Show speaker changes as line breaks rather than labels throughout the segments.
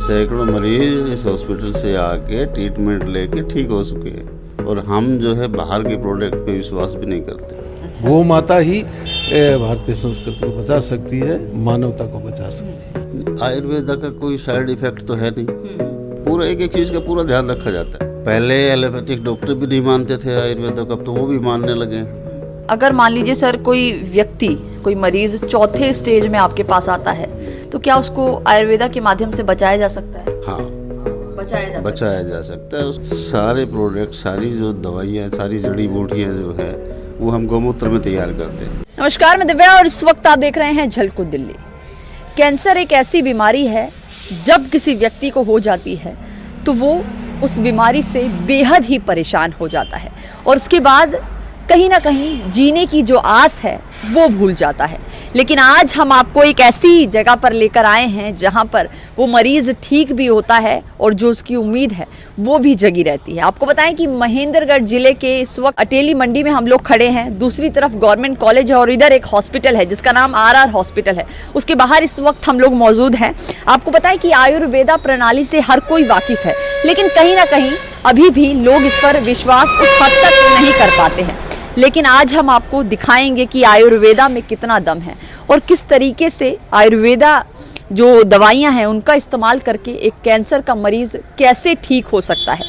सैकड़ों मरीज इस हॉस्पिटल से आके ट्रीटमेंट लेके ठीक हो चुके हैं और हम जो है बाहर के प्रोडक्ट पे विश्वास भी नहीं करते।
गौ माता ही भारतीय संस्कृति को बचा सकती है, मानवता को बचा सकती है।
आयुर्वेदा का कोई साइड इफेक्ट तो है नहीं, पूरा एक एक चीज़ का पूरा ध्यान रखा जाता है। पहले एलोपैथिक डॉक्टर भी नहीं मानते थे आयुर्वेदा का, अब तो वो भी मानने लगे हैं।
अगर मान लीजिए सर कोई व्यक्ति, कोई मरीज चौथे स्टेज में आपके पास आता है, तो क्या उसको आयुर्वेदा के माध्यम से बचाया जा सकता है?
हाँ,
बचाया
जा सकता है। सारे प्रोडक्ट, सारी जो दवाइयाँ, सारी जड़ी बूटियाँ जो है वो हम गौमूत्र में तैयार करते हैं।
नमस्कार, मैं दिव्या और इस वक्त आप देख रहे हैं झलको दिल्ली। कैंसर एक ऐसी बीमारी है, जब किसी व्यक्ति को हो जाती है तो वो उस बीमारी से बेहद ही परेशान हो जाता है और उसके बाद कहीं ना कहीं जीने की जो आस है वो भूल जाता है। लेकिन आज हम आपको एक ऐसी जगह पर लेकर आए हैं जहां पर वो मरीज ठीक भी होता है और जो उसकी उम्मीद है वो भी जगी रहती है। आपको बताएं कि महेंद्रगढ़ जिले के इस वक्त अटेली मंडी में हम लोग खड़े हैं। दूसरी तरफ गवर्नमेंट कॉलेज है और इधर एक हॉस्पिटल है जिसका नाम आर हॉस्पिटल है। उसके बाहर इस वक्त हम लोग मौजूद हैं। आपको बताएं कि आयुर्वेदा प्रणाली से हर कोई वाकिफ है, लेकिन कहीं ना कहीं अभी भी लोग इस पर विश्वास उस हद तक नहीं कर पाते हैं। लेकिन आज हम आपको दिखाएंगे कि आयुर्वेदा में कितना दम है और किस तरीके से आयुर्वेदा जो दवाइयां हैं उनका इस्तेमाल करके एक कैंसर का मरीज कैसे ठीक हो सकता है।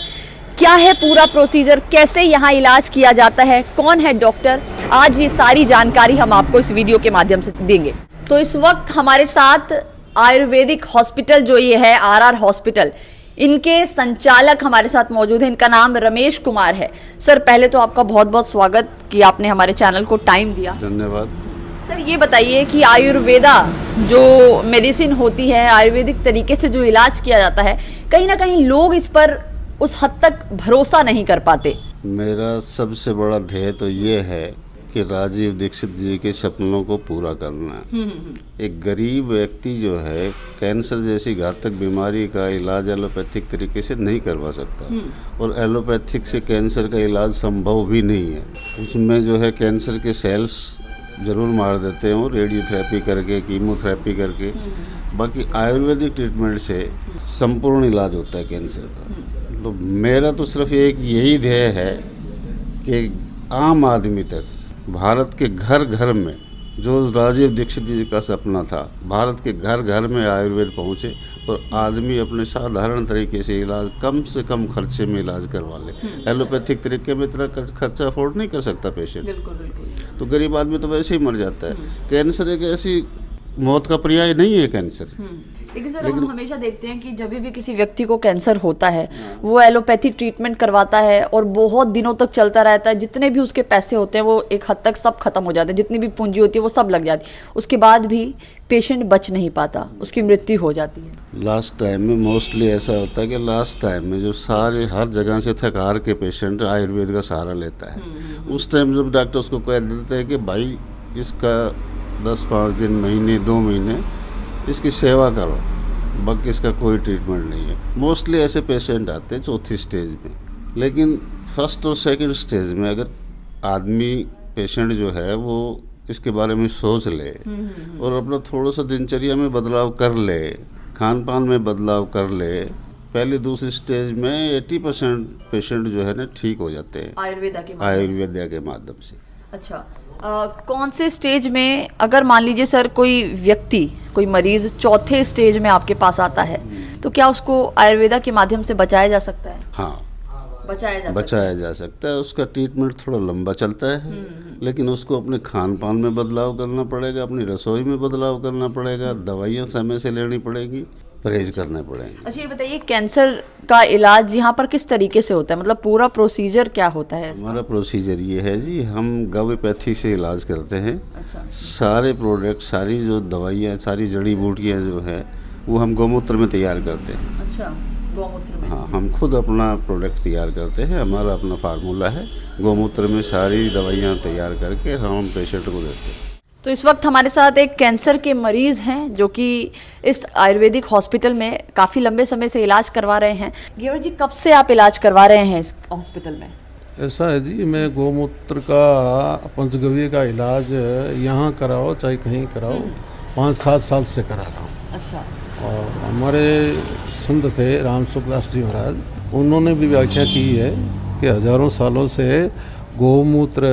क्या है पूरा प्रोसीजर, कैसे यहाँ इलाज किया जाता है, कौन है डॉक्टर, आज ये सारी जानकारी हम आपको इस वीडियो के माध्यम से देंगे। तो इस वक्त हमारे साथ आयुर्वेदिक हॉस्पिटल जो ये है आर हॉस्पिटल, इनके संचालक हमारे साथ मौजूद हैं। इनका नाम रमेश कुमार है। सर, पहले तो आपका बहुत बहुत स्वागत कि आपने हमारे चैनल को टाइम दिया।
धन्यवाद।
सर, ये बताइए कि आयुर्वेदा जो मेडिसिन होती है, आयुर्वेदिक तरीके से जो इलाज किया जाता है, कहीं ना कहीं लोग इस पर उस हद तक भरोसा नहीं कर पाते।
मेरा सबसे बड़ा ध्येय तो ये है कि राजीव दीक्षित जी के सपनों को पूरा करना है। एक गरीब व्यक्ति जो है कैंसर जैसी घातक बीमारी का इलाज एलोपैथिक तरीके से नहीं करवा सकता और एलोपैथिक से कैंसर का इलाज संभव भी नहीं है। उसमें जो है कैंसर के सेल्स जरूर मार देते हैं रेडियोथेरेपी करके, कीमोथेरेपी करके। बाकी आयुर्वेदिक ट्रीटमेंट से संपूर्ण इलाज होता है कैंसर का। तो मेरा तो सिर्फ एक यही ध्येय है कि आम आदमी तक, भारत के घर घर में, जो राजीव दीक्षित जी का सपना था, भारत के घर घर में आयुर्वेद पहुँचे और आदमी अपने साधारण तरीके से इलाज, कम से कम खर्चे में इलाज करवा ले। एलोपैथिक तरीके में इतना खर्चा अफोर्ड नहीं कर सकता पेशेंट। बिल्कुल। तो गरीब आदमी तो वैसे ही मर जाता है। कैंसर एक ऐसी मौत का पर्याय नहीं है कैंसर।
लेकिन सर, हम हमेशा देखते हैं कि जब भी किसी व्यक्ति को कैंसर होता है वो एलोपैथी ट्रीटमेंट करवाता है और बहुत दिनों तक चलता रहता है। जितने भी उसके पैसे होते हैं वो एक हद तक सब खत्म हो जाते हैं, जितनी भी पूंजी होती है वो सब लग जाती है। उसके बाद भी पेशेंट बच नहीं पाता, उसकी मृत्यु हो जाती है।
लास्ट टाइम में मोस्टली ऐसा होता है कि लास्ट टाइम में जो सारे हर जगह से थक हार के पेशेंट आयुर्वेद का सहारा लेता है। उस टाइम जब डॉक्टर उसको कह देते हैं कि भाई इसका 10-5 दिन, महीने, 2 महीने इसकी सेवा करो, बाकी इसका कोई ट्रीटमेंट नहीं है। मोस्टली ऐसे पेशेंट आते हैं चौथी स्टेज में। लेकिन फर्स्ट और सेकंड स्टेज में अगर आदमी, पेशेंट जो है वो इसके बारे में सोच ले और अपना थोड़ा सा दिनचर्या में बदलाव कर ले, खान पान में बदलाव कर ले, पहले दूसरी स्टेज में 80% पेशेंट जो है ना ठीक हो जाते हैं आयुर्वेदा के माध्यम से।
अच्छा, कौन से स्टेज में, अगर मान लीजिए सर कोई व्यक्ति, कोई मरीज चौथे स्टेज में आपके पास आता है, तो क्या उसको आयुर्वेदा के माध्यम से बचाया जा सकता है?
हाँ,
बचाया
जा सकता है। उसका ट्रीटमेंट थोड़ा लंबा चलता है, लेकिन उसको अपने खान पान में बदलाव करना पड़ेगा, अपनी रसोई में बदलाव करना पड़ेगा, दवाइयाँ समय से लेनी पड़ेगी, परहेज करने पड़ेंगे।
अच्छा, ये बताइए कैंसर का इलाज यहाँ पर किस तरीके से होता है, मतलब पूरा प्रोसीजर क्या होता है?
हमारा प्रोसीजर ये है जी, हम गैवियोपैथी से इलाज करते हैं।
अच्छा।
सारे प्रोडक्ट, सारी जो दवाइयाँ, सारी जड़ी बूटियाँ जो है वो हम गौमूत्र में तैयार करते हैं।
अच्छा, गौमूत्र में?
हाँ, हम खुद अपना प्रोडक्ट तैयार करते हैं। हमारा अपना फार्मूला है, गौमूत्र में सारी दवाइयाँ तैयार करके हम पेशेंट को देते हैं।
तो इस वक्त हमारे साथ एक कैंसर के मरीज हैं जो कि इस आयुर्वेदिक हॉस्पिटल में काफ़ी लंबे समय से इलाज करवा रहे हैं। गेवर जी, कब से आप इलाज करवा रहे हैं इस हॉस्पिटल में?
ऐसा है जी, मैं गौमूत्र का, पंचगव्य का इलाज यहाँ कराओ चाहे कहीं कराओ, 5-7 साल से करा रहा हूँ।
अच्छा।
और हमारे संत थे राम सुखदास जी महाराज, उन्होंने भी व्याख्या की है कि हजारों सालों से गौमूत्र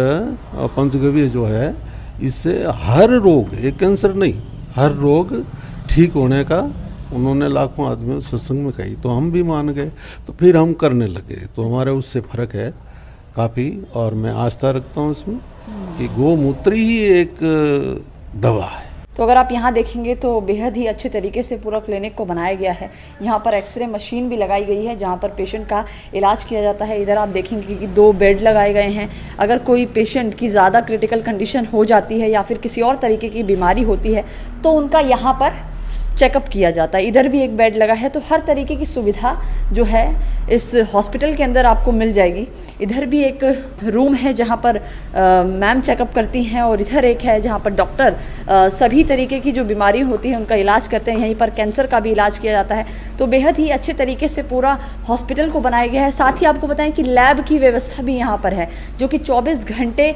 और पंचगव्य जो है, इससे हर रोग, एक कैंसर नहीं, हर रोग ठीक होने का उन्होंने लाखों आदमियों सत्संग में कही, तो हम भी मान गए, तो फिर हम करने लगे। तो हमारे उससे फ़र्क है काफ़ी, और मैं आस्था रखता हूँ इसमें कि गौमूत्र ही एक दवा है।
तो अगर आप यहाँ देखेंगे तो बेहद ही अच्छे तरीके से पूरा क्लिनिक को बनाया गया है। यहाँ पर एक्सरे मशीन भी लगाई गई है जहाँ पर पेशेंट का इलाज किया जाता है। इधर आप देखेंगे कि 2 बेड लगाए गए हैं। अगर कोई पेशेंट की ज़्यादा क्रिटिकल कंडीशन हो जाती है या फिर किसी और तरीके की बीमारी होती है तो उनका यहाँ पर चेकअप किया जाता है। इधर भी एक बेड लगा है, तो हर तरीके की सुविधा जो है इस हॉस्पिटल के अंदर आपको मिल जाएगी। इधर भी एक रूम है जहाँ पर मैम चेकअप करती हैं, और इधर एक है जहाँ पर डॉक्टर सभी तरीके की जो बीमारी होती है उनका इलाज करते हैं। यहीं पर कैंसर का भी इलाज किया जाता है। तो बेहद ही अच्छे तरीके से पूरा हॉस्पिटल को बनाया गया है। साथ ही आपको बताएं कि लैब की व्यवस्था भी यहाँ पर है जो कि 24 घंटे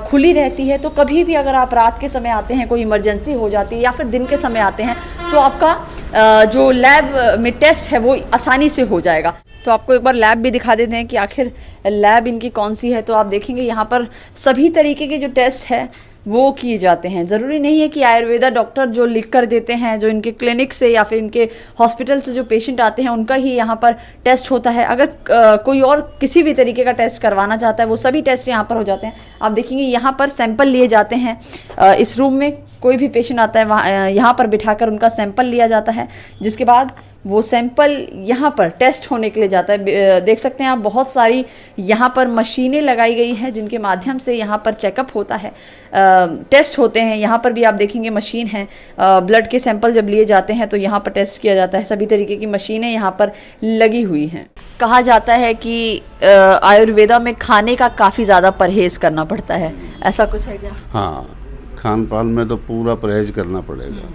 खुली रहती है। तो कभी भी अगर आप रात के समय आते हैं, कोई इमरजेंसी हो जाती है या फिर दिन के समय आते हैं, तो आपका जो लैब में टेस्ट है वो आसानी से हो जाएगा। तो आपको एक बार लैब भी दिखा देते हैं कि आखिर लैब इनकी कौन सी है। तो आप देखेंगे यहाँ पर सभी तरीके के जो टेस्ट है वो किए जाते हैं। ज़रूरी नहीं है कि आयुर्वेदा डॉक्टर जो लिख कर देते हैं, जो इनके क्लिनिक से या फिर इनके हॉस्पिटल से जो पेशेंट आते हैं उनका ही यहाँ पर टेस्ट होता है। अगर कोई और किसी भी तरीके का टेस्ट करवाना चाहता है वो सभी टेस्ट यहाँ पर हो जाते हैं। आप देखेंगे यहाँ पर सैंपल लिए जाते हैं। इस रूम में कोई भी पेशेंट आता है वहाँ यहाँ पर बिठाकर उनका सैंपल लिया जाता है, जिसके बाद वो सैंपल यहाँ पर टेस्ट होने के लिए जाता है। देख सकते हैं आप, बहुत सारी यहाँ पर मशीनें लगाई गई हैं जिनके माध्यम से यहाँ पर चेकअप होता है, टेस्ट होते हैं। यहाँ पर भी आप देखेंगे मशीन है। ब्लड के सैंपल जब लिए जाते हैं तो यहाँ पर टेस्ट किया जाता है। सभी तरीके की मशीनें यहाँ पर लगी हुई हैं। कहा जाता है कि आयुर्वेदा में खाने का काफ़ी ज़्यादा परहेज़ करना पड़ता है, ऐसा कुछ है क्या?
हाँ, खान पान में तो पूरा परहेज करना पड़ेगा।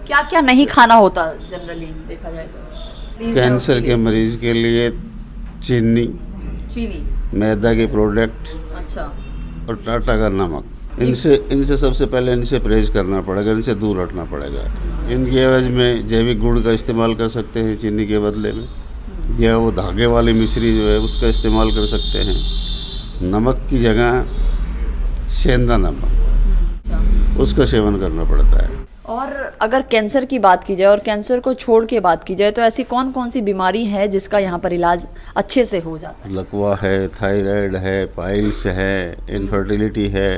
क्या क्या नहीं खाना होता जनरली देखा जाए तो?
कैंसर के मरीज के लिए चीनी, मैदा के प्रोडक्ट,
अच्छा,
और टाटा का नमक, इनसे सबसे पहले इनसे परहेज करना पड़ेगा, इनसे दूर हटना पड़ेगा। इनकी एवज में जैविक गुड़ का इस्तेमाल कर सकते हैं चीनी के बदले में, या वो धागे वाली मिश्री जो है उसका इस्तेमाल कर सकते हैं। नमक की जगह सेंधा नमक, उसका सेवन करना पड़ता है।
और अगर कैंसर की बात की जाए और कैंसर को छोड़ के बात की जाए तो ऐसी कौन कौन सी बीमारी है जिसका यहाँ पर इलाज अच्छे से हो जाता है?
लकवा है, थायराइड है, पाइल्स है, इनफर्टिलिटी है,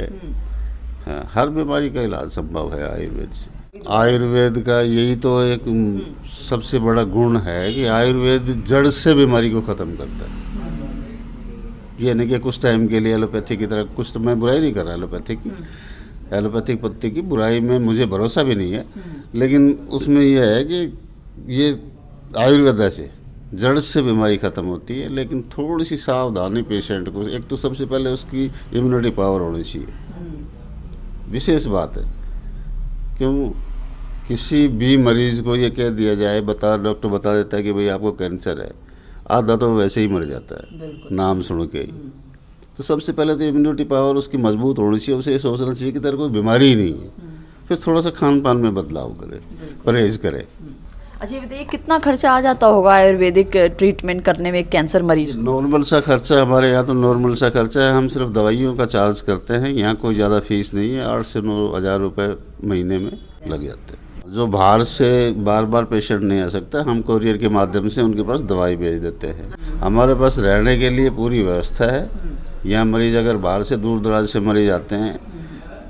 हर बीमारी का इलाज संभव है आयुर्वेद से। आयुर्वेद का यही तो एक सबसे बड़ा गुण है कि आयुर्वेद जड़ से बीमारी को ख़त्म करता है। ये नहीं कि कुछ टाइम के लिए एलोपैथी की तरह, कुछ तो मैं बुराई नहीं कर रहा एलोपैथिक की, एलोपैथिक पत्ती की बुराई में मुझे भरोसा भी नहीं है, लेकिन उसमें यह है कि ये आयुर्वेद से जड़ से बीमारी ख़त्म होती है। लेकिन थोड़ी सी सावधानी पेशेंट को, एक तो सबसे पहले उसकी इम्यूनिटी पावर होनी चाहिए, विशेष बात है। क्यों किसी भी मरीज़ को ये कह दिया जाए, डॉक्टर बता देता है कि भाई आपको कैंसर है, आधा तो वैसे ही मर जाता है नाम सुन के ही। तो सबसे पहले तो इम्यूनिटी पावर उसकी मजबूत होनी चाहिए, उसे ये सोचना चाहिए कि तेरे कोई बीमारी ही नहीं है। फिर थोड़ा सा खान पान में बदलाव करे, परहेज करे।
अच्छा, बताइए कितना खर्चा आ जाता होगा आयुर्वेदिक ट्रीटमेंट करने में कैंसर मरीज?
नॉर्मल सा खर्चा हमारे यहाँ तो नॉर्मल सा खर्चा है, हम सिर्फ दवाइयों का चार्ज करते हैं। यहाँ कोई ज़्यादा फीस नहीं है, 8 से 9 हज़ार रुपये महीने में लग जाते हैं। जो बाहर से बार बार पेशेंट नहीं आ सकता, हम कोरियर के माध्यम से उनके पास दवाई भेज देते हैं। हमारे पास रहने के लिए पूरी व्यवस्था है। यहाँ मरीज़ अगर बाहर से दूर दराज से मरीज आते हैं,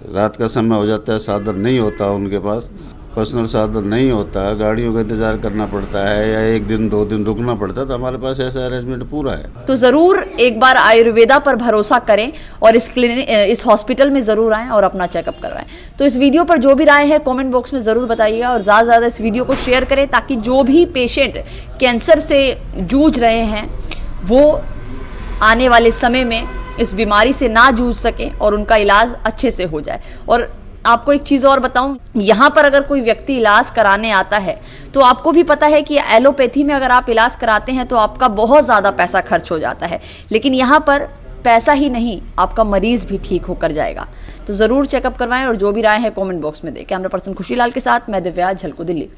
रात का समय हो जाता है, साधन नहीं होता उनके पास, पर्सनल साधन नहीं होता, गाड़ियों का इंतज़ार करना पड़ता है या 1 दिन 2 दिन रुकना पड़ता है, तो हमारे पास ऐसा अरेंजमेंट पूरा है।
तो ज़रूर एक बार आयुर्वेदा पर भरोसा करें और इस हॉस्पिटल में ज़रूर आएँ और अपना चेकअप करवाएं। तो इस वीडियो पर जो भी राय है कमेंट बॉक्स में ज़रूर बताइएगा, और ज़्यादा से ज़्यादा इस वीडियो को शेयर करें ताकि जो भी पेशेंट कैंसर से जूझ रहे हैं वो आने वाले समय में इस बीमारी से ना जूझ सके और उनका इलाज अच्छे से हो जाए। और आपको एक चीज़ और बताऊं, यहाँ पर अगर कोई व्यक्ति इलाज कराने आता है तो आपको भी पता है कि एलोपैथी में अगर आप इलाज कराते हैं तो आपका बहुत ज़्यादा पैसा खर्च हो जाता है, लेकिन यहाँ पर पैसा ही नहीं, आपका मरीज़ भी ठीक होकर जाएगा। तो ज़रूर चेकअप करवाएं और जो भी राय है कमेंट बॉक्स में दें। कैमरा पर्सन खुशीलाल के साथ मैं दिव्या, झलको दिल्ली।